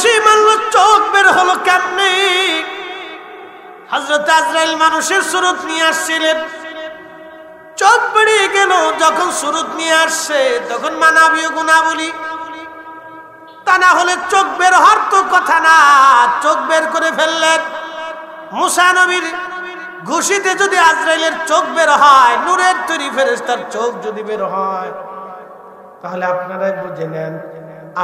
ঘুষি মারলো, চোখ বের হলো কেমনে? হযরত আজরাইল মানুষের সুরত নিয়ে আসছিলেন, চোখ বেরিয়ে গেল। যখন সুরত নিয়ে আসছে তখন মানবীয় গুণাবলী, তা না হলে চোখ বের হওয়ার তো কথা না, চোখ বের করে ফেললেন। মুসা নবীর ঘুষিতে যদি আজরাইলের চোখ বের হয়, নূরের তৈরি ফেরেশতার চোখ যদি বের হয়, তাহলে আপনারাই বুঝে নেন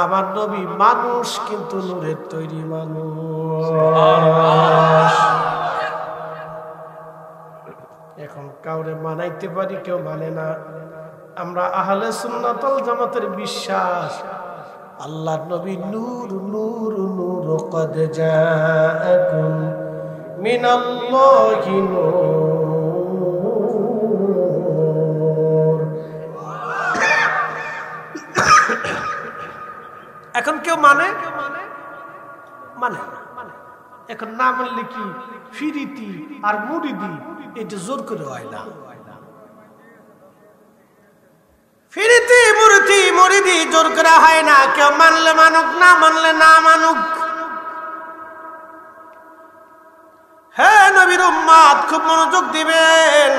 আমার নবী মানুষ, কিন্তু নূরের তৈরি মানুষ। এখন কাউরে মানাইতে পারি, কেউ মানে না। আমরা আহলে সুন্নাত ওয়াল জামাতের বিশ্বাস, আল্লাহর নবী নূর নূর নূর কদ জাআকুম মিনাল্লাহি নূর। এখন কেউ মানে মানে এখন না মানলে কি ফিরিতি আর মুরিদি এটা জোর করে হয় না। ফিরিতি মুরিদি মুরিদি জোর করে হয় না। কেউ মানলে মানুক, না মানলে না মানুক। হ্যাঁ নবীর উম্মত, খুব মনোযোগ দিবেন।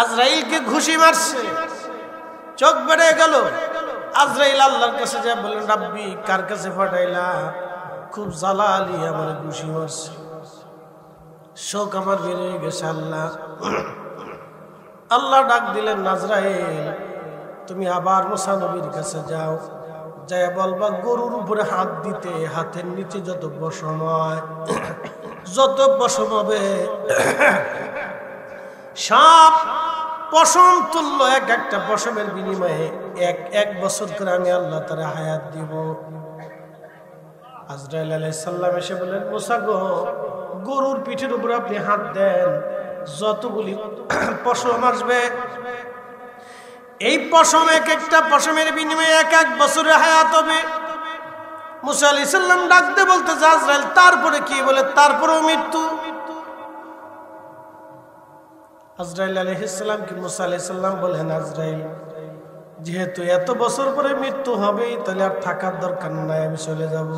আজরাইলকে ঘুষি মারছে, চোখ বেড়ে গেল। আজরাইল আল্লাহর কাছে যা বললেন, রাব্বি কার কাছে পাঠাইলা? খুব জালালি আমার ঘুষি মারছে, শোক আমার বেড়ে গেছে আল্লাহ। আল্লাহ ডাক দিলেন, আজরাইল তুমি আবার মুসা নবীর কাছে যাও, যাই বলবা গরুর উপরে হাত দিতে, হাতের নিচে যত পশম হয়, যত পশম হবে সব পশম তুল্য, এক একটা পশমের বিনিময়ে এক বছর করে আমি আল্লাহ তাআলা হায়াত দিব। আজরাইল আলাইহিস সালাম এসে বলেন, মুসা গো, গরুর পিঠের উপরে আপনি হাত দেন, যতগুলি পশম আসবে, এই পশম এক একটা পশমের বিনিময়ে এক বছরের হায়াত হবে। মুসা আলাইহিস সালাম ডাকতে বলতে, আজরাইল তারপরে কি? বলে তারপরেও মৃত্যু। আজরাইল আলাইহিস সালাম কি মুসা আলাইহিস সালাম বলেন, আজরাইল যেহেতু এত বছর পরে মৃত্যু হবে, তাহলে আর থাকার দরকার নাই, আমি চলে যাব।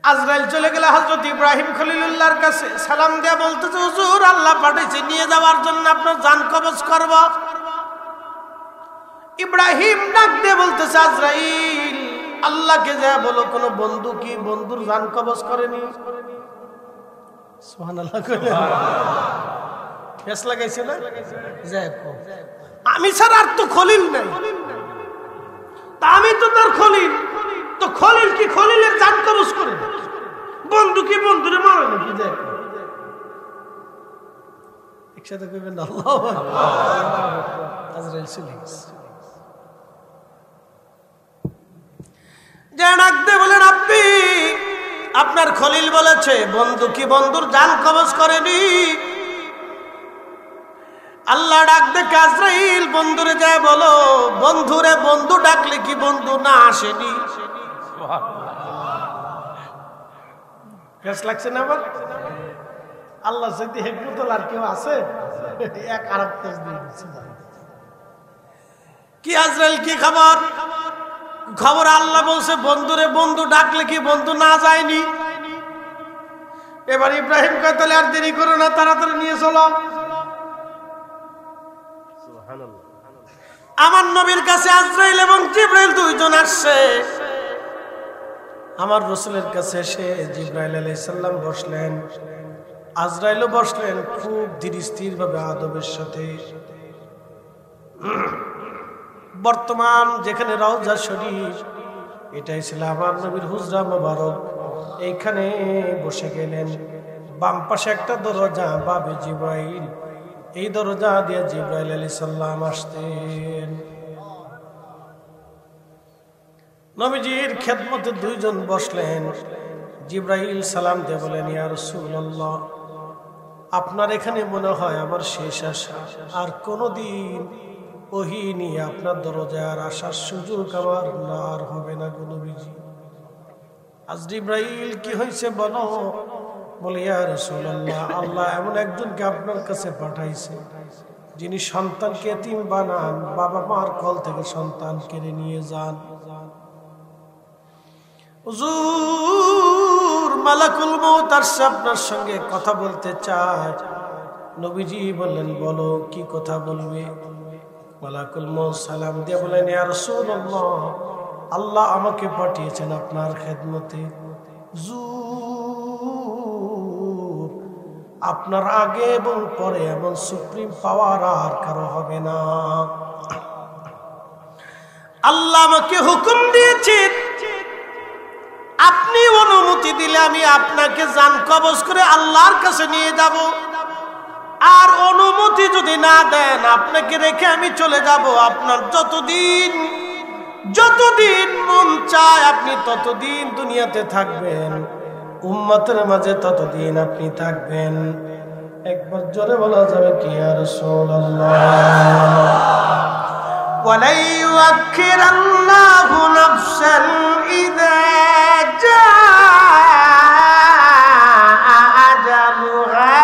আজরাইল চলে গেলে হযরত ইব্রাহিম খলিলুল্লাহর কাছে সালাম দেয়া বলতেছে, হুজুর আল্লাহ পাঠাইছে নিয়ে যাওয়ার জন্য, আপনার জান কবজ করব। ইব্রাহিম ডাক দিয়ে বলতেছে, আজরাইল আল্লাহকে যা বলো, কোন বন্ধু কি বন্ধুর জান কবজ করেনি? সুবহানাল্লাহ। ফেস লাগাইছে না? আমি ছাড়া আর তো খলিল নাই, তা আমি তো তার খলিল, তো খলিল কি খলিলের জান কবজ করে? বন্ধু কি বন্ধুরে মারে নাকি? দেখ একসাথে কইবেন আল্লাহু আকবার। আজরাইল চলে গেছে। যে ডাকতে বলেন, আপনি আপনার খলিল বলেছে বন্ধু কি বন্ধুর জান কবজ করেনি? আল্লাহ ডাক দেখে, আজরাইল বন্ধুরে যায় বলো, বন্ধুরে বন্ধু ডাকলে কি বন্ধু না আসেনি? ফেস লাগছে না? আবার আল্লাহ যদি হেকমতুল আর কেউ আছে, এক আরেক তেজ দিয়ে দিচ্ছে। কি আজরাইল কি খবর? খবর আল্লাহ বলছে বন্ধুরে বন্ধু ডাকলে কি বন্ধু না যায়নি? এবার ইব্রাহিম কয়, তাহলে আর দেরি করো না, তাড়াতাড়ি নিয়ে চলো। আমার নবীর কাছে আজরাইল এবং জিবরাইল দুইজন আসছে। আমার রাসূলের কাছে এসে জিবরাইল আলাইহিস সালাম বসলেন, আজরাইলও বসলেন, খুব ধীর স্থির ভাবে আদবের সাথে। বর্তমান যেখানে রওজা শরীফ, এটাই ছিল আমার নবীর হুজরা মোবারক। এইখানে বসে গেলেন। বাম পাশে একটা দরজা, বাবে জিবরাইল, এই দরজা দিয়ে জিবরাইল আলাইহিস সালাম আসতেন। নবীজির খেদমতে দুইজন বসলেন। জিবরাইল সালাম দিয়ে বলেন, ইয়া রাসূলুল্লাহ, আপনার এখানে মনে হয় আমার শেষ আশা, আর কোনদিন ওহী নিয়ে আপনার দরজায় আর আসার সুযোগ আমার না আর হবে না গো নবীজি। আজ জিবরাইল কি হয়েছে বলো? বলে, ইয়া রাসূলুল্লাহ, আল্লাহ এমন একজনকে আপনার কাছে পাঠাইছে যিনি সন্তানকে এতিম বানান, বাবা মার কোল থেকে সন্তান কেড়ে নিয়ে যান। হুজুর মালাকুল মউত আসছে আপনার সঙ্গে কথা বলতে চায়। নবীজি বললেন বলো কি কথা বলবে। মালাকুল মউত সালাম দিয়ে বলেন ইয়া রাসূলুল্লাহ, আল্লাহ আমাকে পাঠিয়েছেন আপনার খেদমতে। হুজুর আপনার আগে এবং পরে এমন সুপ্রিম পাওয়ার আর কারো হবে না। আল্লাহ আমাকে হুকুম দিয়েছেন, আপনি অনুমতি দিলে আমি আপনাকে জান কবজ করে আল্লাহর কাছে নিয়ে যাব। আর অনুমতি যদি না দেন আপনাকে রেখে আমি চলে যাব। আপনার যতদিন মন চায় আপনি ততদিন দুনিয়াতে থাকবেন, উম্মতের মাঝে ততদিন আপনি থাকবেন। একবার জোরে বলা যাবে কি ইয়া রাসূলুল্লাহ। وَلَن يُؤَخِّرَ اللَّهُ نَفْسًا إِذَا جَاءَ أَجَلُهَا।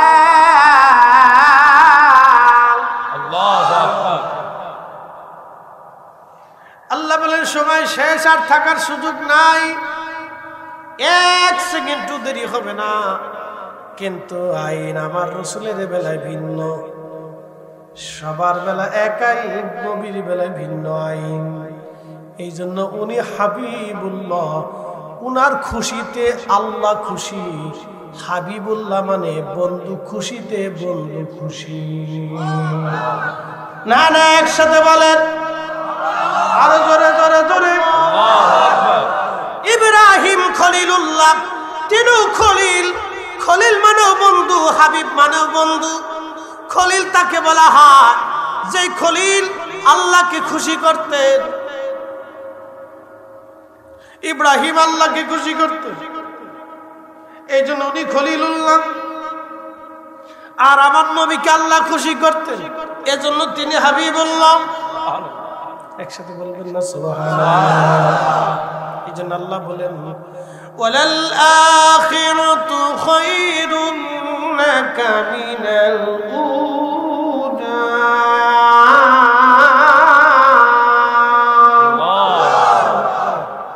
আল্লাহু আকবার। আল্লাহ বলেন সময় শেষ, আর থাকার সুযোগ নাই, এক সেকেন্ডও দেরি হবে না। কিন্তু আইন আমার রাসূলের বেলায় ভিন্ন, সবার বেলা একাই, নবীর বেলায় ভিন্ন আইন। এই জন্য উনি হাবিবুল্লাহ, উনার খুশিতে আল্লাহ খুশি। হাবিবুল্লাহ মানে বন্ধু, খুশিতে বন্ধু খুশি। না না একসাথে বলেন আরো জোরে জোরে জোরে। ইব্রাহিম খলিলুল্লাহ, তিনিও খলিল। খলিল মানেও বন্ধু, হাবিব মানেও বন্ধু। খলিল তাকে বলা হয় যে খলিল আল্লাহকে খুশি করতেন। ইব্রাহিম আল্লাহকে খুশি করতেন, এই জন্য উনি খলিলুল্লাহ। আর আমার নবীকে আল্লাহ খুশি করতেন, এজন্য তিনি হাবিবুল্লাহ। একসাথে বলবেন না সুবহানাল্লাহ। এই জন্য আল্লাহ বলেন ওয়ালাল আখিরাতু খায়রুন লাকা মিনাল উলা।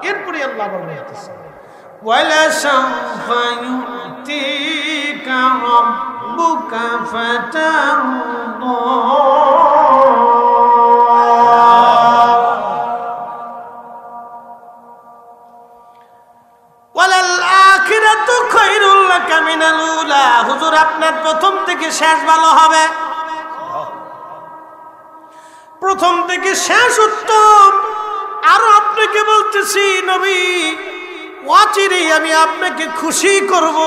এরপরে আল্লাহ বলতেছেন ওয়ালা সাওফা ইউতিকা রাব্বুকা ফাতারদা। হুজুর আপনার প্রথম থেকে শেষ ভালো হবে, প্রথম থেকে শেষ উত্তম। আরো আপনাকে বলতেছি নবী, ওয়াচিরে আমি আপনাকে খুশি করব,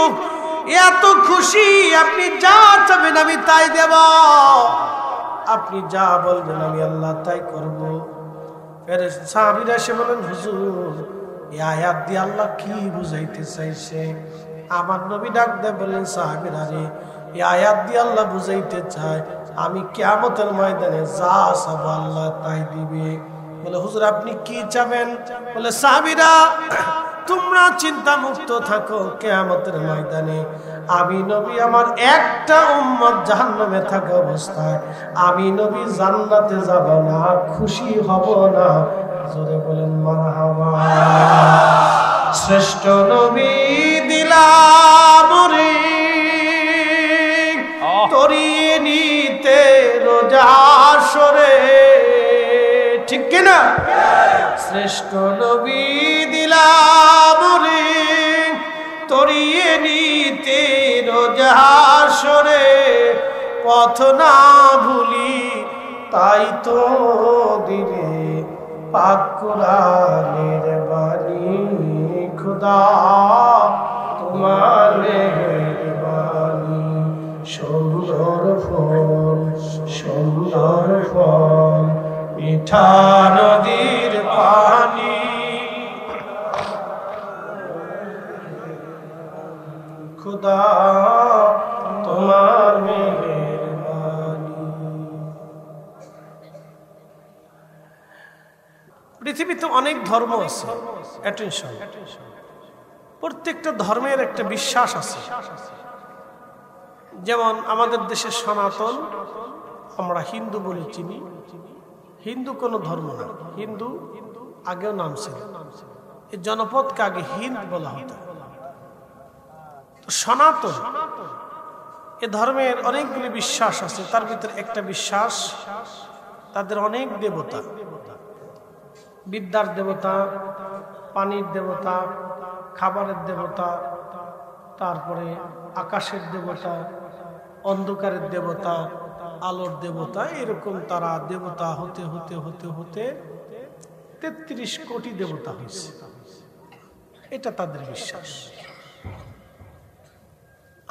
এত খুশি আপনি যা চাবেন আমি তাই দেব, আপনি যা বলবেন আমি আল্লাহ তাই করব। ফেরেশতা সাহাবীরা এসে বলেন হুজুর এই আয়াত দিয়ে আল্লাহ কি বুঝাইতে চাইছে? আমার নবী ডাক দিয়ে বললেন সাহাবীরা রে, এই আয়াত দিয়ে আল্লাহ বুঝাইতে চায় আমি কিয়ামতের ময়দানে যা চাবো আল্লাহ তাই দিবে। বলে হুজুর আপনি কি চাবেন? বলে সাহাবীরা তোমরা চিন্তা মুক্ত থাকো, কিয়ামতের ময়দানে আমি নবী আমার একটা উম্মত জাহান্নামে থাকা অবস্থায় আমি নবী জান্নাতে যাব না, খুশি হব না। জোরে বলেন মারহাবা। শ্রেষ্ঠ নবী দিলাম রে তরিয়ে নিতে রোজা সরে, ঠিক কিনা? শ্রেষ্ঠ নবী দিলাম রে তরিয়ে নিতে রোজা সরে, পথ না ভুলি তাই তো দিলে পাক কোরআনের বাণী। খুদা তোমার মেহেরবানি, সুন্দর ফল সুন্দর ফল মিঠা নদীর পানি। খুদা তোমার মেহেরবানি। পৃথিবীতে অনেক ধর্ম আছে, অ্যাটেনশন, প্রত্যেকটা ধর্মের একটা বিশ্বাস আছে। যেমন আমাদের দেশে সনাতন, আমরা হিন্দু বলে চিনি। হিন্দু কোনো ধর্ম না, হিন্দু আগেও নাম ছিল, এই জনপদকে আগে হিন্দ বলা হতো। তো সনাতন এ ধর্মের অনেকগুলি বিশ্বাস আছে, তার ভিতরে একটা বিশ্বাস তাদের অনেক দেবতা, বিদ্যার দেবতা, পানির দেবতা, খাবারের দেবতা, তারপরে আকাশের দেবতা, অন্ধকারের দেবতা, আলোর দেবতা, এরকম তারা দেবতা হতে হতে হতে হতে ৩৩ কোটি দেবতা হয়েছে। এটা তাদের বিশ্বাস।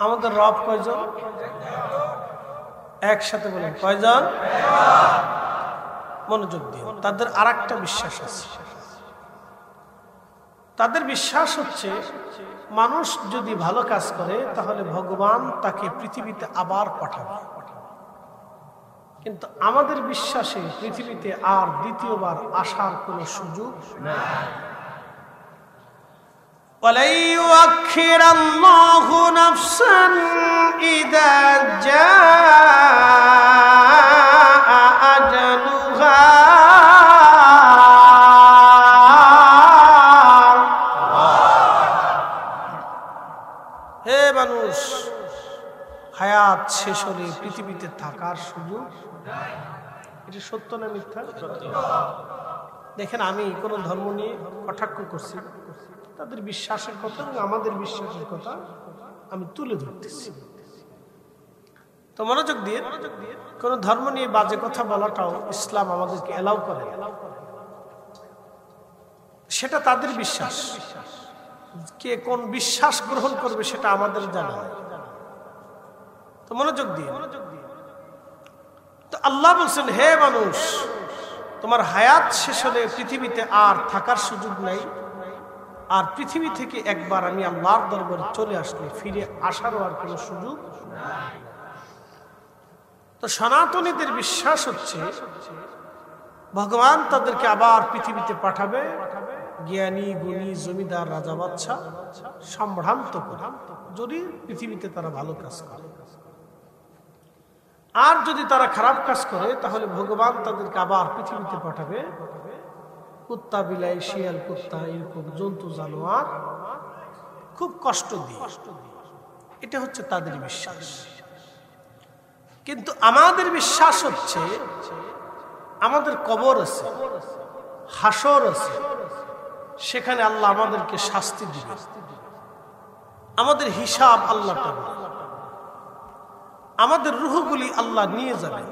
আমাদের রব কয়জন? একসাথে বলেন কয়জন? মনোযোগ দিয়ে। তাদের আর একটা বিশ্বাস আছে। তাদের বিশ্বাস হচ্ছে মানুষ যদি ভালো কাজ করে তাহলে ভগবান তাকে পৃথিবীতে আবার পাঠাবে। কিন্তু আমাদের বিশ্বাসে পৃথিবীতে আর দ্বিতীয়বার আসার কোনো সুযোগ নেই। وَلَن يُؤَخِّرَ اللَّهُ نَفْسًا إِذَا جَاءَ أَجَلُهَا হে মানুষ, হায়াত শেষ হলে পৃথিবীতে থাকার সুযোগ নাই। এটা সত্য না মিথ্যা? দেখেন, আমি কোন ধর্ম নিয়ে কটাক্ষ করছি, তাদের বিশ্বাসের কথা এবং আমাদের বিশ্বাসের কথা আমি তুলে ধরতেছি। তো মনোযোগ দিয়ে, কোন ধর্ম নিয়ে বাজে কথা বলাটাও ইসলাম আমাদেরকে এলাও করে। সেটা তাদের বিশ্বাস, কে কোন বিশ্বাস গ্রহণ করবে সেটা আমাদের জানা নাই। তো মনোযোগ দিয়ে, তো আল্লাহ বলছেন, হে মানুষ, তোমার হায়াত শেষ হলে পৃথিবীতে আর থাকার সুযোগ নাই। আর পৃথিবী থেকে একবার আমি আল্লাহর দরবারে চলে আসলে ফিরে আসারও আর কোনো সুযোগ নাই। তো সনাতনীদের বিশ্বাস হচ্ছে ভগবান তাদেরকে আবার পৃথিবীতে পাঠাবে, জ্ঞানী গুণী জমিদার রাজা বাদশা সম্ভ্রান্ত করে, যদি পৃথিবীতে তারা ভালো কাজ করে। আর যদি তারা খারাপ কাজ করে তাহলে ভগবান তাদেরকে আবার পৃথিবীতে পাঠাবে কুত্তা, বিলাই, শিয়াল, কুত্তা, এরকম জন্তু জানোয়ার খুব কষ্ট দিয়ে। এটা হচ্ছে তাদের বিশ্বাস। কিন্তু আমাদের বিশ্বাস হচ্ছে আমাদের কবর আছে, হাসর আছে, সেখানে আল্লাহ আমাদেরকে শাস্তি দিবে, আমাদের হিসাব আল্লাহ টানবে, আমাদের রূহগুলি আল্লাহ নিয়ে যাবে।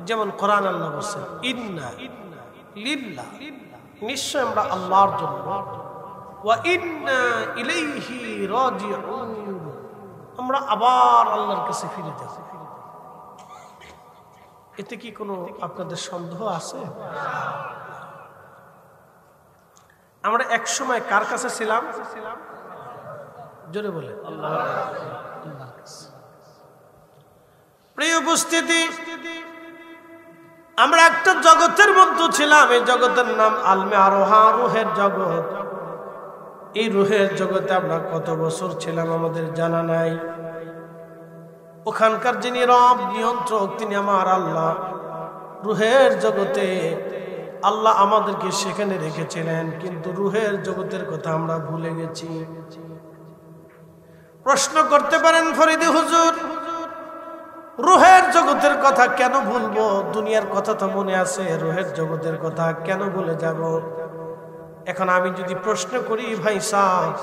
যেমন কোরআন আল্লাহ বলেছেন, ইন্না লিল্লাহ, নিশ্চয় আমরা আল্লাহর জন্য, ওয়া ইন্না ইলাইহি রাজিউন, আমরা আবার আল্লাহর কাছে ফিরে যাব। এতে কি কোনো আপনাদের সন্দেহ আছে? আমরা এক সময় কার কাছে ছিলাম? জোরে বলে আল্লাহর কাছে। প্রিয় উপস্থিতি, আমরা একটা জগতের মধ্যে ছিলাম। এই জগতের নাম আলমে আরোহা, রুহের জগৎ। এই রুহের জগতে আমরা কত বছর ছিলাম আমাদের জানা নাই। ওখানকার যিনি রব, নিয়ন্ত্রক, তিনি আমার আল্লাহ। রুহের জগতে আল্লাহ আমাদেরকে সেখানে রেখেছিলেন, কিন্তু রুহের জগতের কথা আমরা ভুলে গেছি। প্রশ্ন করতে পারেন, ফরিদী হুজুর, রুহের জগতের কথা কেন ভুলবো? দুনিয়ার কথা তো মনে আছে, রুহের জগতের কথা কেন ভুলে যাব? এখন আমি যদি প্রশ্ন করি, ভাই সাহেব,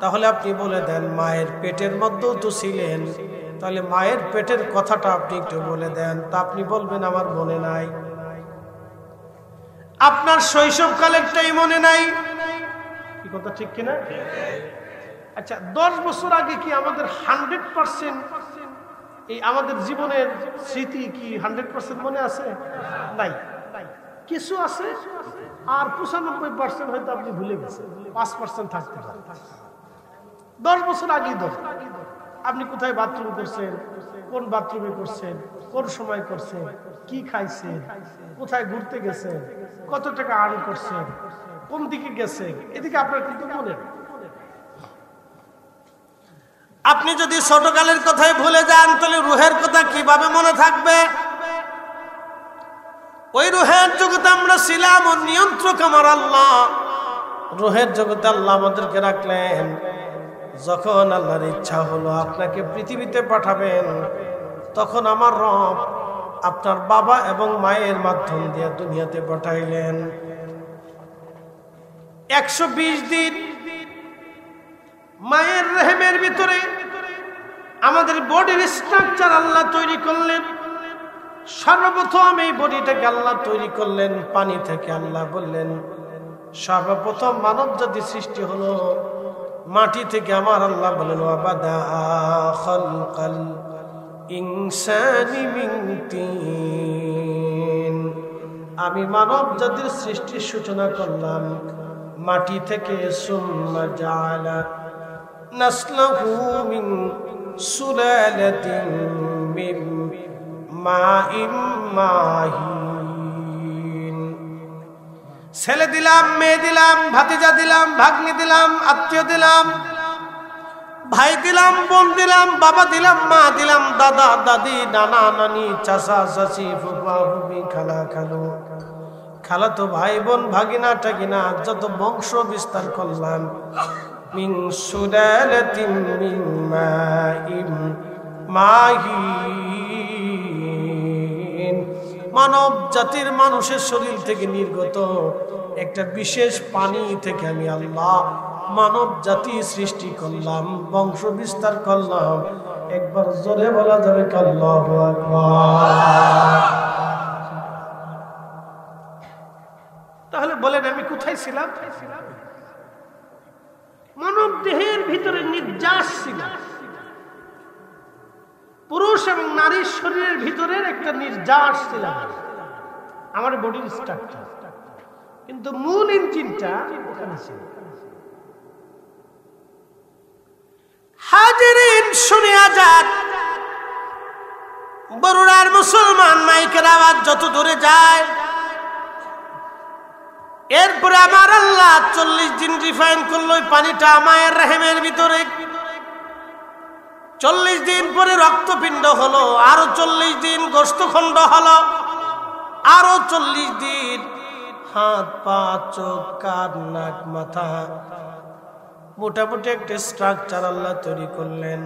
তাহলে আপনি বলে দেন, মায়ের পেটের মধ্যেও তো ছিলেন, তাহলে মায়ের পেটের কথাটা আপনি একটু বলে দেন। তা আপনি বলবেন আমার মনে নাই। আপনার শৈশবকালেরটাই মনে নাই। কি কথা ঠিক কিনা? আচ্ছা, 10 বছর আগে কি আমাদের 100% এই আমাদের জীবনের স্মৃতি কি 100% মনে আছে? নাই, কিছু আছে, আর 95% হয়তো আপনি ভুলে গেছেন, 5% থাকতে পারে। 10 বছর আগেই আপনি কোথায় বাথরুম করছেন, কোন বাথরুমে করছেন, কোন সময় করছেন, কি খাইছেন, কোথায় ঘুরতে গেছেন, কত টাকা আর্ন করছেন, কোন দিকে গেছেন, এদিকে আপনার কিন্তু মনে নেই। আপনি যদি ছোটকালের কথাই ভুলে যান, তাহলে রুহের কথা কিভাবে মনে থাকবে? ওই রুহের জগতে আমরা ছিলাম, ও নিয়ন্ত্রক আমার আল্লাহ। রূহের জগতে আল্লাহ আমাদেরকে রাখলেন। যখন আল্লাহর ইচ্ছা হলো আপনাকে পৃথিবীতে পাঠাবেন, তখন আমার রব আপনার বাবা এবং মায়ের মাধ্যম দিয়ে দুনিয়াতে পাঠাইলেন। 120 দিন মায়ের রেহেমের ভিতরে আমাদের বডির স্ট্রাকচার আল্লাহ তৈরি করলেন। সর্বপ্রথম এই বডিটাকে আল্লাহ তৈরি করলেন পানি থেকে। আল্লাহ বললেন সর্বপ্রথম মানব জাতি সৃষ্টি হলো মাটি থেকে। আমার আল্লাহ বলেন ওয়াবাদা খালকাল ইনসানি মিন তিন, আমি মানব জাতির সৃষ্টির সূচনা করলাম মাটি থেকে। সুম্মা জাআলা নাসলাহু মিন সুলালাতিন মিন মাইম মাহিন। ছেলে দিলাম, মেয়ে দিলাম, ভাতিজা দিলাম, ভাগ্নি দিলাম, আত্মীয় দিলাম, ভাই দিলাম, বোন দিলাম, বাবা দিলাম, মা দিলাম, দাদা দাদি, নানা নানি, চাচা চাচি, ফুফা ফুফি, খালা খালু, খালাতো ভাই বোন, ভাগিনা টাগিনা, যত বংশ বিস্তার করলাম। মিন সুলালাতিন মিন মাইম মাহিন, মানব জাতির মানুষের শরীর থেকে নির্গত একটা বিশেষ পানি থেকে আমি আল্লাহ মানব জাতি সৃষ্টি করলাম, বংশ বিস্তার করলাম। একবার জোরে বলা যাবে আল্লাহু আকবার। তাহলে বলেন আমি কোথায় ছিলাম? মানব দেহের ভিতরে নির্যাস ছিল। পুরুষ এবং নারীর শরীরের ভিতরের একটা নির্যাস ছিল আমার বডির স্ট্রাকচার, কিন্তু মূল ইঞ্জিনটা ওখানে ছিল। হাজিরিন শুনিয়া যান, বরুড়ার মুসলমান মাইকের আওয়াজ যত দূরে যায়, এরপরে আমার আল্লাহ 40 দিন রিফাইন করলো ওই পানিটা মায়ের রেহেমের ভিতরে। 40 দিন পরে রক্তপিণ্ড হলো, আরো 40 দিন গোশতখণ্ড হলো, আরো 40 দিন হাত পা চোখ কান নাক মাথা, মোটামুটি একটা স্ট্রাকচার আল্লাহ তৈরি করলেন।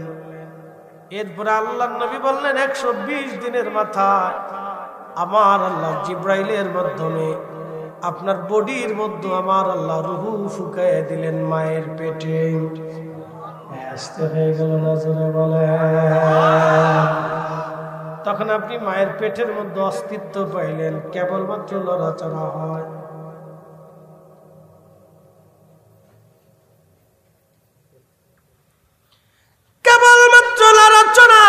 এরপরে আল্লাহর নবী বললেন 120 দিনের মাথায় আমার আল্লাহ জিব্রাইলের মাধ্যমে আপনার বডির মধ্যে আমার আল্লাহ রূহ ফুঁকায় দিলেন মায়ের পেটে। আসতে হয়ে গেল না জোরে বলে। তখন আপনি মায়ের পেটের মধ্যে অস্তিত্ব পাইলেন, কেবলমাত্র লড়াচড়া হয়। কেবলমাত্র লড়াচড়া,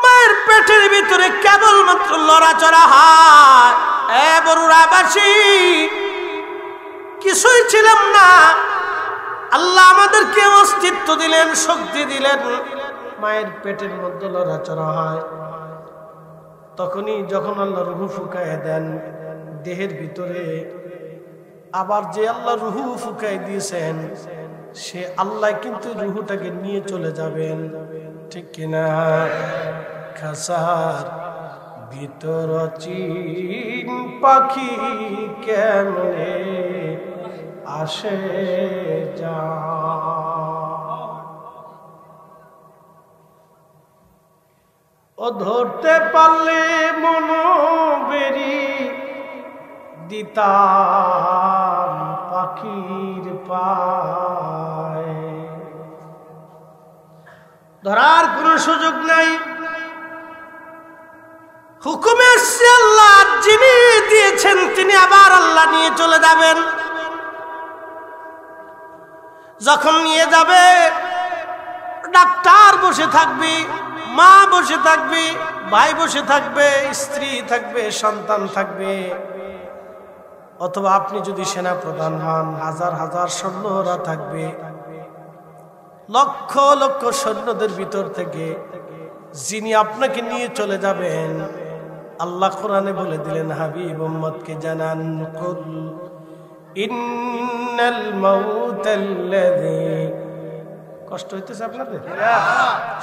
মায়ের পেটের ভিতরে কেবলমাত্র লড়াচড়া হয়। বরুড়াবাসী কিছুই ছিলাম না, আল্লাহ আমাদেরকে অস্তিত্ব দিলেন, শক্তি দিলেন, মায়ের পেটের মধ্যে লড়াচড়া হয়। তখনই যখন আল্লাহ রূহ ফুঁকায় দেন দেহের ভিতরে, আবার যে আল্লাহ রূহ ফুঁকায় দিয়েছেন সে আল্লাহ কিন্তু রূহটাকে নিয়ে চলে যাবেন, ঠিক কিনা? খাসার ভিতর চিন পাখি কেমনে আসে যা, ও ধরতে পারলে মনো বেরি দিতাম পাখির পায়। ধরার কোনো সুযোগ নাই, হুকুমে এসছে আল্লাহ, যিনি দিয়েছেন তিনি আবার আল্লাহ নিয়ে চলে যাবেন। যখন নিয়ে যাবে ডাক্তার বসে থাকবে, মা বসে থাকবে, ভাই বসে থাকবে, স্ত্রী থাকবে, সন্তান থাকবে, অথবা আপনি যদি সেনা প্রধান হন হাজার হাজার সৈন্যরা থাকবে। লক্ষ লক্ষ সৈন্যদের ভিতর থেকে যিনি আপনাকে নিয়ে চলে যাবেন, আল্লাহ কোরআনে বলে দিলেন হাবিব উম্মতকে জানান, কুল ইন্নাল মাউতাল্লাযী। কষ্ট হইতেছে আপনাদের?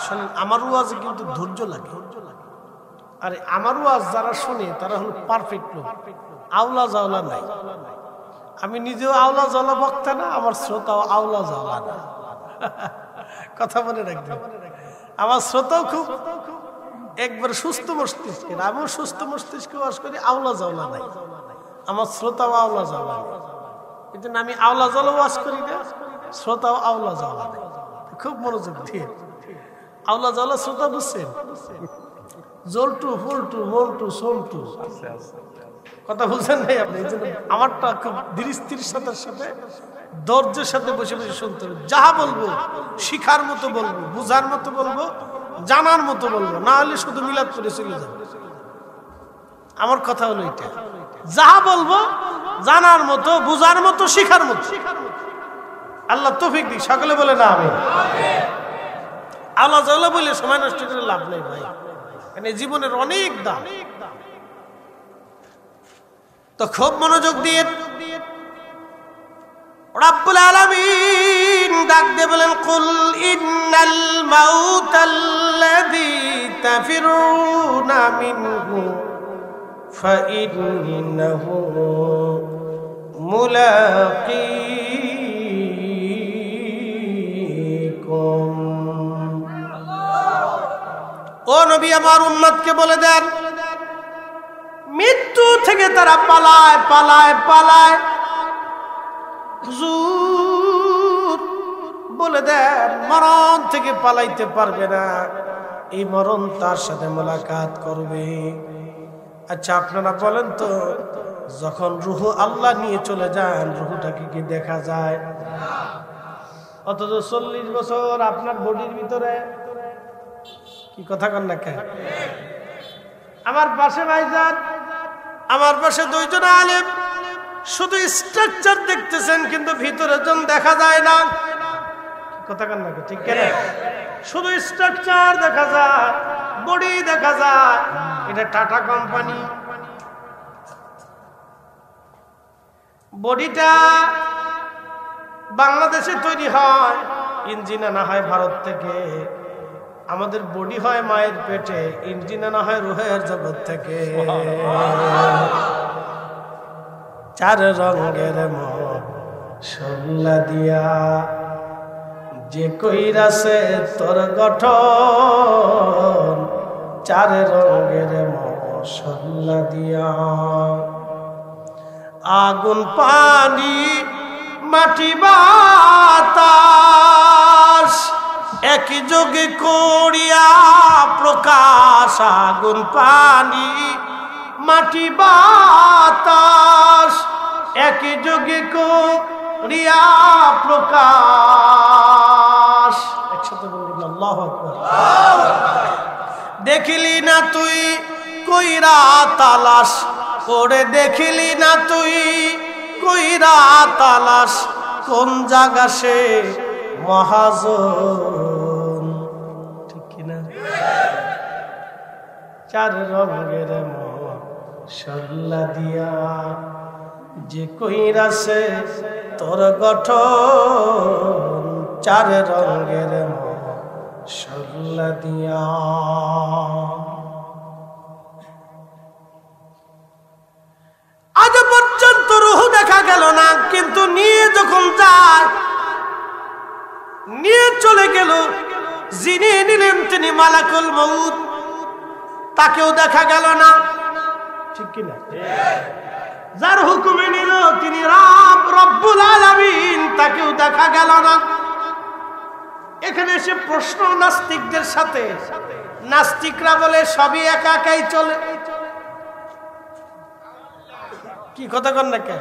শুনুন, আমার ওয়াজে কিন্তু ধৈর্য লাগে। আরে আমার ওয়াজ যারা শুনে তারা হলো পারফেক্ট লোক, আওলা জাওলা নাই। আমি নিজেও আওলা জ্বালা বক্তা না, আমার শ্রোতাও আওলা জ্বালা না। কথা মনে রাখবেন, আমার শ্রোতাও খুব একবার সুস্থ মস্তিষ্কের, আমিও সুস্থ মস্তিষ্কে বাস করি, আওলা জ্বালা নাই। আমার শ্রোতাও আওলা জ্বালা নাই, কিন্তু আমি আওলা জ্বালা ওয়াজ করি না, শ্রোতাও আওলা জ্বালা নাই। খুব মনোযোগ দিয়ে আওলা জ্বালা শ্রোতা বুঝছেন, জলটু ফুলটু মন্টু সোলটু, কথা বুঝছেন নাই আপনি? আমারটা খুব ধীর স্থির সাথে ধৈর্যের সাথে বসে বসে শুনতে হবে। যাহা বলবো শিখার মতো বলবো, বুঝার মতো বলবো, জানার মতো বলবো, না হলে শুধু মিলাদ করে চলে যাবে। আমার কথা হলো এটা, যাহা বলবো জানার মতো, বুঝার মতো, শিখার মতো। আল্লাহ তৌফিক দিক। সকলে বলে না আমি আল্লাহ জাল্লাহ বলে সময় নষ্ট করে লাভ নেই ভাই, মানে জীবনের অনেক দাম। তো খুব মনোযোগ দিয়ে রব্বুল আলামিন ডাক দিয়ে বলেন, কুল ইন্নাল মাউতাল্লাযী তাফিরুনা মিনহু ফাইন্নাহু মুলাকীকুম। ও নবী, আমার উম্মতকে বলে দেন, মৃত্যু থেকে তারা পালায় পালায় পালায়। হুজুর বলে দেন, মরণ থেকে পালাইতে পারবে না, এই মরণ তার সাথে মোলাকাত করবে। আচ্ছা আপনারা বলেন তো, যখন রুহ আল্লাহ নিয়ে চলে যান, রুহটাকে কি দেখা যায়? অথচ 40 বছর আপনার বডির ভিতরে, কি কথা কন না কেন? আমার পাশে ভাইজান, আমার পাশে দুইজন আলেম, শুধু স্ট্রাকচার দেখতেছেন কিন্তু ভিতরে জন দেখা যায় না। কথা কন না, ঠিক কেন? শুধু স্ট্রাকচার দেখা যায়, বডি দেখা যায়। এটা টাটা কোম্পানি, বডিটা বাংলাদেশে তৈরি হয়, ইঞ্জিন আনা হয় ভারত থেকে। আমাদের বডি হয় মায়ের পেটে, ইঞ্জিন আনা হয় রুহের জগৎ থেকে। 4 রঙের মশলা দিয়া যে কইরাছে তোর গঠন, 4 রঙের মশলা দিয়া। আগুন পানি মাটি বাতাস একই যোগে করিয়া প্রকাশ। আগুন পানি মাটি বাতাস একই যোগে করিয়া প্রকাশ। একসাথে বলুন আল্লাহু আকবার। দেখিলি না তুই কইরা তালাশ করে, দেখিলি না তুই কইরা তালাশ, কোন জায়গা সে মহাজন, ঠিক কিনা? 4 রঙের মশলা দিয়া যে কইরাছে তোর গঠন, 4 রঙের মশলা দিয়া। আজ পর্যন্ত রূহ দেখা গেল না, কিন্তু নিয়ে যখন যায়, নিয়ে চলে গেল, যিনি নিলেন তিনি মালাকুল মউত, তাকেও দেখা গেল না, ঠিক কিনা? যার হুকুমে নিল তিনি রব্বুল আলামিন, তাকেও দেখা গেল না। এখানে এসে প্রশ্ন নাস্তিকদের সাথে, নাস্তিকরা বলে সবই একা একাই চলে। কি কথা কন না কেন?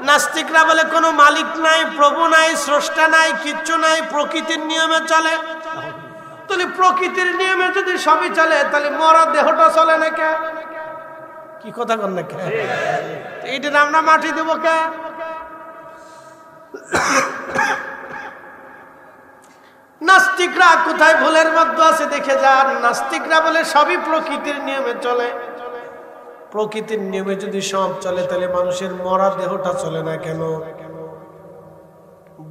নাস্তিকরা বলে কোনো মালিক নাই, প্রভু নাই, স্রষ্টা নাই, কিচ্ছু নাই, প্রকৃতির নিয়মে চলে। তাহলে প্রকৃতির নিয়মে যদি সবই চলে, তাহলে মরা দেহটা চলে না কে? কি কথা কন না কেন? এইটার আমরা মাটি দেবো কে? নাস্তিকরা কোথায় ভুলের মধ্যে আছে দেখে যান। নাস্তিকরা বলে সবই প্রকৃতির নিয়মে চলে। প্রকৃতির নিয়মে যদি সব চলে, তাহলে মানুষের মরা দেহটা চলে না কেন?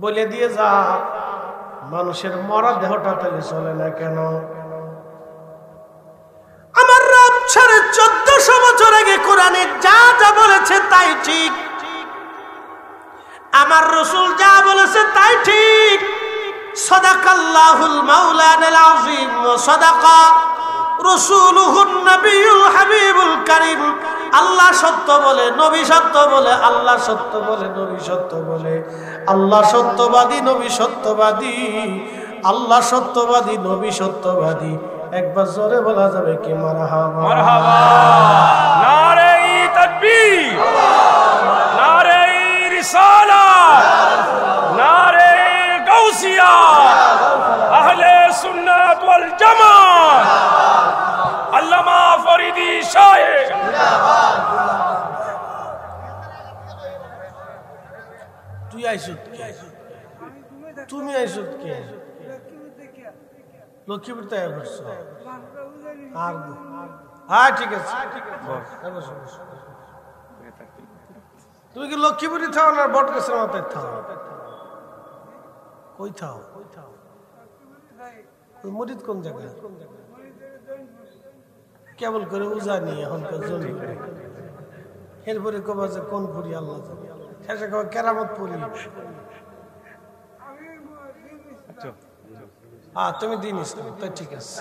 বলে দিয়ে যা, মানুষের মরা দেহটা তাহলে চলে না কেন? আমার রব 1450 বছর আগে কোরআনে যা যা বলেছে তাই ঠিক। আমার রাসূল যা বলেছে তাই ঠিক। সাদাকাল্লাহুল মাওলানাল আযীম ওয়া সাদাকা রাসূলুহুন নবিয়ুল হাবিবুল কারীম। আল্লাহ সত্য বলে, নবী সত্য বলে, আল্লাহ সত্য বলে, নবী সত্য বলে। আল্লাহ সত্যবাদী, নবী সত্যবাদী। আল্লাহ সত্যবাদী, নবী সত্যবাদী। একবার জোরে বলা যাবে কি মারহাবা? মারহাবা। নারে তাকবীর, নারে রিসালাত, নারে গাউসিয়া, আহলে সুন্নাত ওয়াল জামাত, আল্লামা ফরিদি শাহেখ। তুই আইসুত কে? তুমি আইসুত কে? লক্ষ্মীপুর থেকে বসছো? আর হ্যাঁ ঠিক আছে। তুমি কি লক্ষ্মীপুরে থাও না বট গাছের মাথায় থাও? কই থাও? মরিদ কোন জায়গায়? কেবল করে উজানি এখনকার জমি। এরপরে কবা যে কোন পুরি আল্লাহ শেষে কবা কেরামত পুরি। হ্যাঁ তুমি দিন ইসলাম, তাই ঠিক আছে।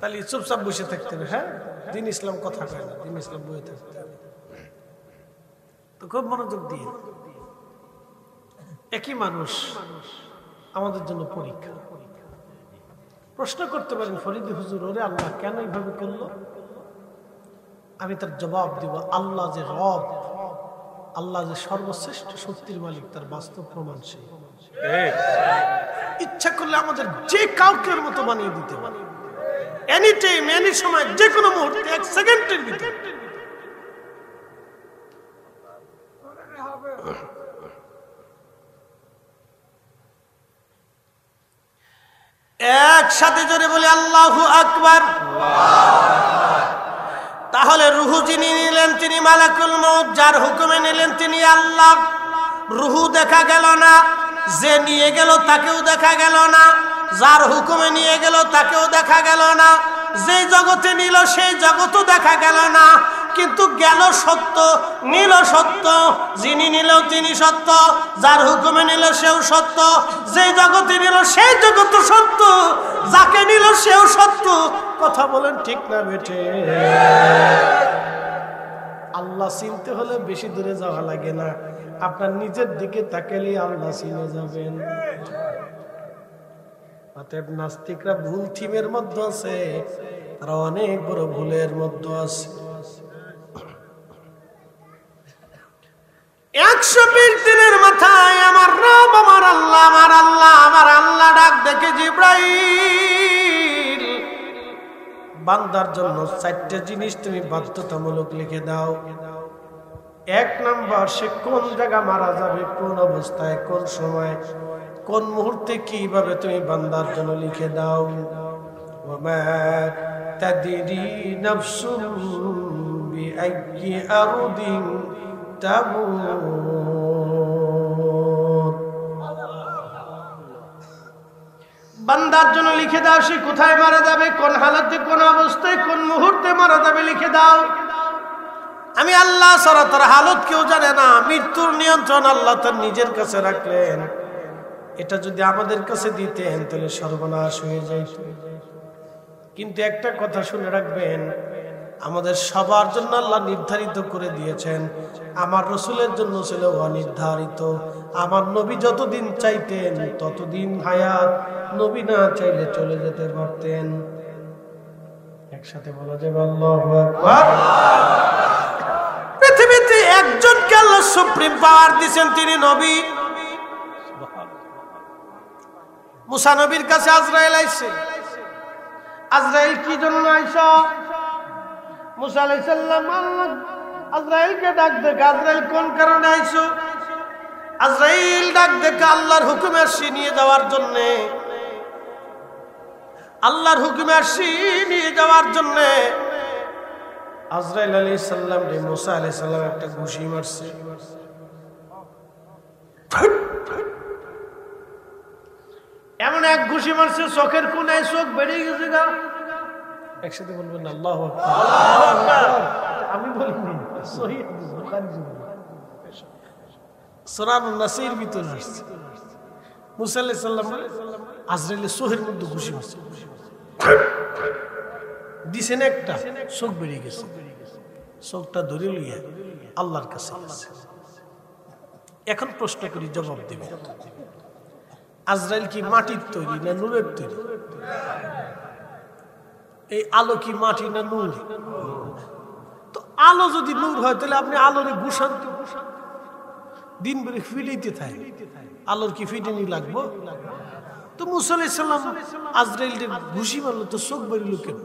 তাহলে চুপচাপ বসে থাকতে হবে। হ্যাঁ দিন ইসলাম কথা কয় না, দিন ইসলাম বসে থাকতে হবে। তো খুব মনোযোগ দিয়ে, একই মানুষ আমাদের জন্য পরীক্ষা। প্রশ্ন করতে পারেন ফরিদি হুজুর, ওরে আল্লাহ কেন এইভাবে করলো? আমি তার জবাব দিব, আল্লাহ যে রব, আল্লাহ যে সর্বশ্রেষ্ঠ শক্তির মালিক, তার বাস্তব প্রমাণ সে। ইচ্ছা করলে আমাদের যে কাউকে মতো বানিয়ে দিতে পারে, এনি টাইম, এনি সময়, যে কোনো মুহূর্তে, এক সেকেন্ডের ভিতরে। একসাথে জোরে বলি আল্লাহু আকবার। তাহলে রুহু যিনি নিলেন তিনি মালাকুল মউত, যার হুকুমে নিলেন তিনি আল্লাহ। রুহু দেখা গেল না, যে নিয়ে গেল তাকেও দেখা গেল না, যার হুকুমে নিয়ে গেল তাকেও দেখা গেল না, যে জগতে নিল সেই জগতও দেখা গেল না। কিন্তু গেল সত্য, নিল সত্য, যিনি নিল তিনি সত্য, যার হুকুমে নিল সেও সত্য, যে জগতে নিল সেই জগৎ সত্য, যাকে নিল সেও সত্য। কথা বলেন ঠিক না বেঠে? আল্লাহ চিনতে হলে বেশি দূরে যাওয়া লাগে না, আপনার নিজের দিকে তাকালে আল্লাহ চিনে যাবেন। অতএব নাস্তিকরা ভুল থিমের মধ্যে আছে, তারা অনেক বড় ভুলের মধ্যে আছে। 120 দিনের মাথায় আমার রব, আমার আল্লাহ, আমার আল্লাহ, আমার আল্লাহ ডাক দেখে জিবরাইল, বান্দার জন্য 4টা জিনিস তুমি বাধ্যতামূলক লিখে দাও। 1 নাম্বার, সে কোন জায়গা মারা যাবে, কোন অবস্থায়, কোন সময়, কোন মুহূর্তে, কিভাবে তুমি বান্দার জন্য লিখে দাও। ওয়ামা তাদরি নাফসুন বিআইয়ি আরদিন তামুত। বান্দার জন্য লিখে দাও সে কোথায় মারা যাবে, কোন হালতে, কোন অবস্থায়, কোন মুহূর্তে মারা যাবে লিখে দাও। আমি আল্লাহ ছাড়া তার হালত কেউ জানে না। মৃত্যুর নিয়ন্ত্রণ আল্লাহ তার নিজের কাছে রাখলেন। এটা যদি আমাদের কাছে দিতেন তাহলে সর্বনাশ হয়ে যায়। কিন্তু একটা কথা শুনে রাখবেন, আমাদের সবার জন্য আল্লাহ নির্ধারিত করে দিয়েছেন। আমার রসুলের জন্য ছিল অনির্ধারিত। আমার নবী যতদিন চাইতেন ততদিন হায়াত, নবী না চাইলে চলে যেতে পারতেন। একসাথে বলা যাবে আল্লাহু আকবার। পৃথিবীতে একজনকে আল্লাহ সুপ্রিম পাওয়ার দিয়েছেন, তিনি নবী। মুসা নবীর কাছে আজরাইল আইছে। আজরাইল কি জন্য আইছো? মুসা আলাইহিস সালাম আল্লাহ আজরাইলকে ডাক দেখে, আজরাইল কোন কারণে আইছো? আজরাইল ডাক দেখে আল্লাহর হুকুমে আসি নিয়ে যাওয়ার জন্য, আল্লাহর হুকুমে আসি নিয়ে যাওয়ার জন্য। আজরাইল আলাইহিস সালাম রে মুসা আলাইহিস সালাম একটা ঘুষি মারছে। এমন এক ঘুষি মারছে চোখের কোনায় চোখ বেরিয়ে গেছে গা। একসাথে বলবেন আল্লাহু আকবার। আমি বলিনি, সহিহ হাদিস, বুখারী সুনানুন নাসাঈর ভিতরে আসছে। মুসা আলাইহিস সালাম আজরাইলের চোখের মধ্যে ঘুষি মারছে, দিছেন একটা, চোখ বেরিয়ে গেছে। চোখটা ধরে লইয়া আল্লাহর কাছে গেছে। এখন প্রশ্ন করি, জবাব দেবে, আজরাইল কি মাটির তৈরি না নূরের তৈরি? এই আলো কি মাটি না নূর? তো আলো যদি নূর হয় তাহলে আপনি আলোরে ঘুষান, দিন বেড়ে ফিরিতে থাকে, আলোর কি ফিটেনি লাগবো? তো মুসা আলাইহিস সালাম আজরাইলের ঘুষি মারলো, তো চোখ বেরিল কেন?